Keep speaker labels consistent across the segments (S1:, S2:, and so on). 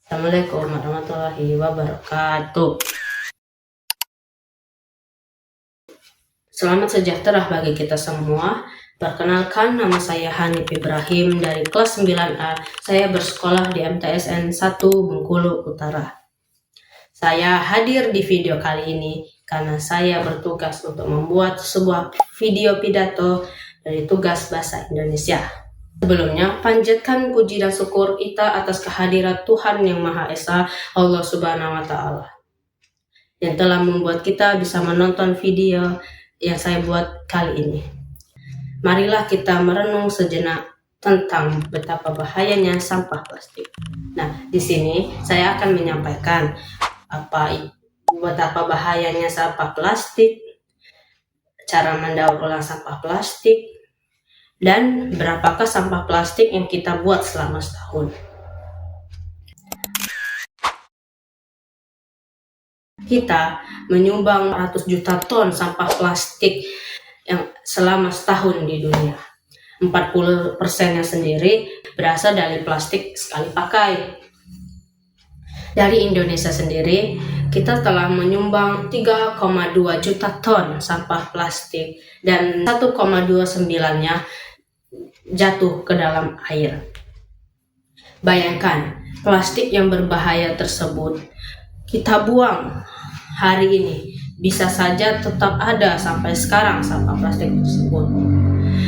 S1: Assalamualaikum warahmatullahi wabarakatuh. Selamat sejahtera bagi kita semua. Perkenalkan, nama saya Hanif Ibrahim dari kelas 9A. Saya bersekolah di MTSN 1 Bengkulu Utara. Saya hadir di video kali ini karena saya bertugas untuk membuat sebuah video pidato dari tugas bahasa Indonesia. Sebelumnya, panjatkan puji dan syukur kita atas kehadiran Tuhan Yang Maha Esa, Allah Subhanahu wa Ta'ala, yang telah membuat kita bisa menonton video yang saya buat kali ini. Marilah kita merenung sejenak tentang betapa bahayanya sampah plastik. Nah, di sini saya akan menyampaikan betapa bahayanya sampah plastik, cara mendaur ulang sampah plastik, dan berapakah sampah plastik yang kita buat selama setahun. Kita menyumbang 100 juta ton sampah plastik yang selama setahun di dunia. 40%-nya sendiri berasal dari plastik sekali pakai. Dari Indonesia sendiri, kita telah menyumbang 3,2 juta ton sampah plastik dan 1,29-nya jatuh ke dalam air. Bayangkan, plastik yang berbahaya tersebut kita buang hari ini, bisa saja tetap ada sampai sekarang sampah plastik tersebut.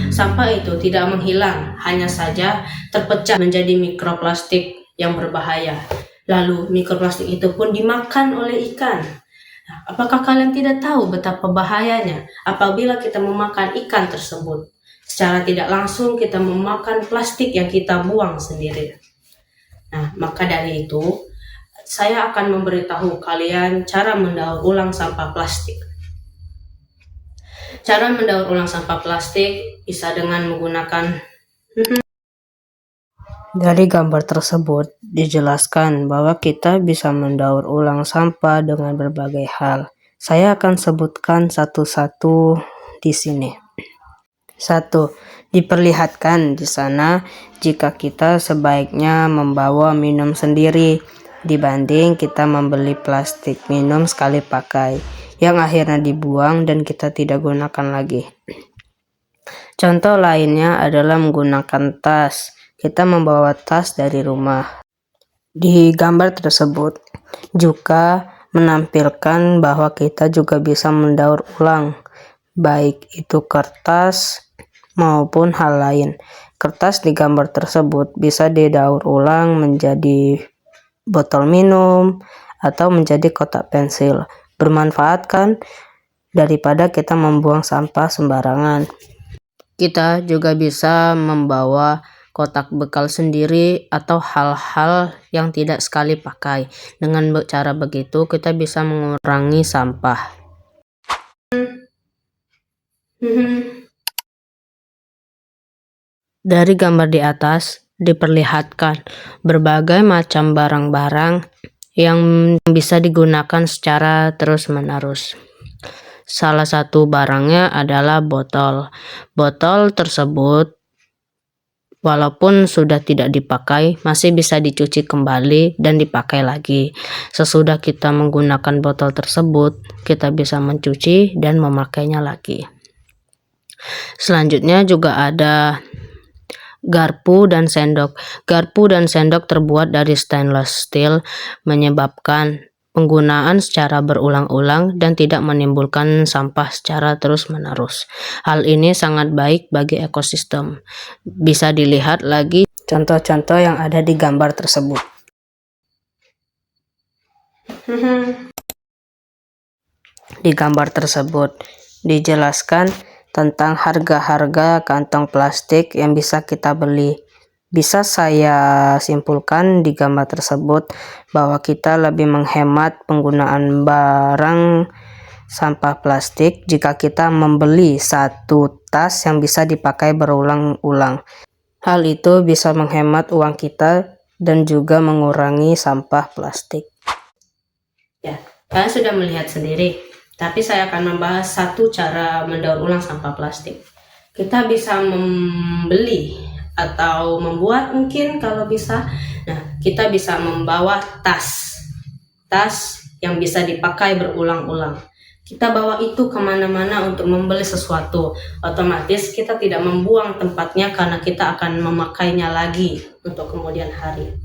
S1: Sampah itu tidak menghilang, hanya saja terpecah menjadi mikroplastik yang berbahaya. Lalu mikroplastik itu pun dimakan oleh ikan. Nah, apakah kalian tidak tahu betapa bahayanya apabila kita memakan ikan tersebut? Secara tidak langsung kita memakan plastik yang kita buang sendiri. Nah, maka dari itu saya akan memberitahu kalian cara mendaur ulang sampah plastik. Cara mendaur ulang sampah plastik bisa dengan menggunakan Dari gambar tersebut dijelaskan bahwa kita bisa mendaur ulang sampah dengan berbagai hal. Saya akan sebutkan satu-satu di sini. 1. Diperlihatkan di sana jika kita sebaiknya membawa minum sendiri dibanding kita membeli plastik minum sekali pakai yang akhirnya dibuang dan kita tidak gunakan lagi. Contoh lainnya adalah menggunakan tas. Kita membawa tas dari rumah. Di gambar tersebut juga menampilkan bahwa kita juga bisa mendaur ulang, baik itu kertas maupun hal lain. Kertas di gambar tersebut bisa didaur ulang menjadi botol minum atau menjadi kotak pensil. Bermanfaat kan, daripada kita membuang sampah sembarangan. Kita juga bisa membawa kotak bekal sendiri atau hal-hal yang tidak sekali pakai. Dengan cara begitu kita bisa mengurangi sampah. Dari gambar di atas diperlihatkan berbagai macam barang-barang yang bisa digunakan secara terus-menerus. Salah satu barangnya adalah botol. Botol tersebut walaupun sudah tidak dipakai, masih bisa dicuci kembali dan dipakai lagi. Sesudah kita menggunakan botol tersebut, kita bisa mencuci dan memakainya lagi. Selanjutnya juga ada garpu dan sendok. Garpu dan sendok terbuat dari stainless steel, menyebabkan penggunaan secara berulang-ulang dan tidak menimbulkan sampah secara terus-menerus. Hal ini sangat baik bagi ekosistem. Bisa dilihat lagi contoh-contoh yang ada di gambar tersebut. Di gambar tersebut dijelaskan tentang harga-harga kantong plastik yang bisa kita beli. Bisa saya simpulkan di gambar tersebut bahwa kita lebih menghemat penggunaan barang sampah plastik jika kita membeli satu tas yang bisa dipakai berulang-ulang. Hal itu bisa menghemat uang kita dan juga mengurangi sampah plastik. Ya, kalian sudah melihat sendiri. Tapi saya akan membahas satu cara mendaur ulang sampah plastik. Kita bisa membeli atau membuat mungkin kalau bisa. Nah, kita bisa membawa tas yang bisa dipakai berulang-ulang. Kita bawa itu kemana-mana untuk membeli sesuatu. Otomatis kita tidak membuang tempatnya karena kita akan memakainya lagi untuk kemudian hari.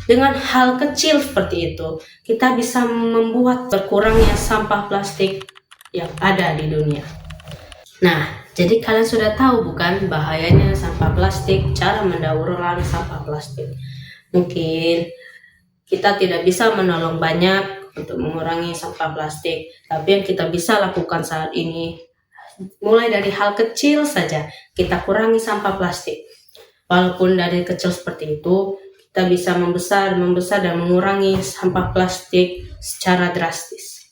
S1: Dengan hal kecil seperti itu, kita bisa membuat berkurangnya sampah plastik yang ada di dunia. Nah, jadi kalian sudah tahu bukan bahayanya sampah plastik, cara mendaur ulang sampah plastik. Mungkin kita tidak bisa menolong banyak untuk mengurangi sampah plastik, tapi yang kita bisa lakukan saat ini, mulai dari hal kecil saja, kita kurangi sampah plastik. Walaupun dari kecil seperti itu, kita bisa membesar dan mengurangi sampah plastik secara drastis.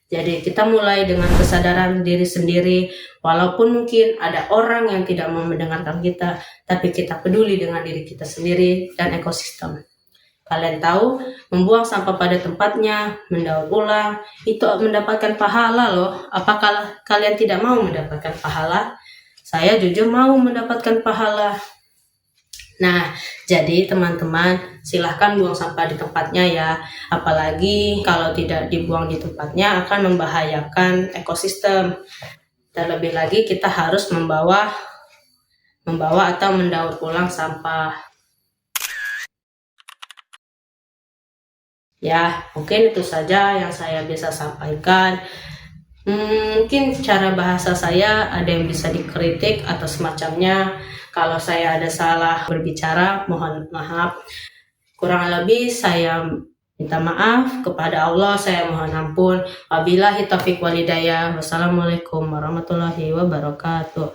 S1: Jadi kita mulai dengan kesadaran diri sendiri, walaupun mungkin ada orang yang tidak mau mendengarkan kita, tapi kita peduli dengan diri kita sendiri dan ekosistem. Kalian tahu, membuang sampah pada tempatnya, mendaur ulang, itu mendapatkan pahala loh. Apakah kalian tidak mau mendapatkan pahala? Saya jujur mau mendapatkan pahala. Nah, jadi teman-teman, silahkan buang sampah di tempatnya ya. Apalagi kalau tidak dibuang di tempatnya akan membahayakan ekosistem. Terlebih lagi kita harus membawa atau mendaur ulang sampah. Ya, mungkin itu saja yang saya bisa sampaikan. Mungkin cara bahasa saya ada yang bisa dikritik atau semacamnya. Kalau saya ada salah berbicara, mohon maaf. Kurang lebih saya minta maaf kepada Allah, saya mohon ampun. Wabillahi taufiq walhidayah. Wassalamualaikum warahmatullahi wabarakatuh.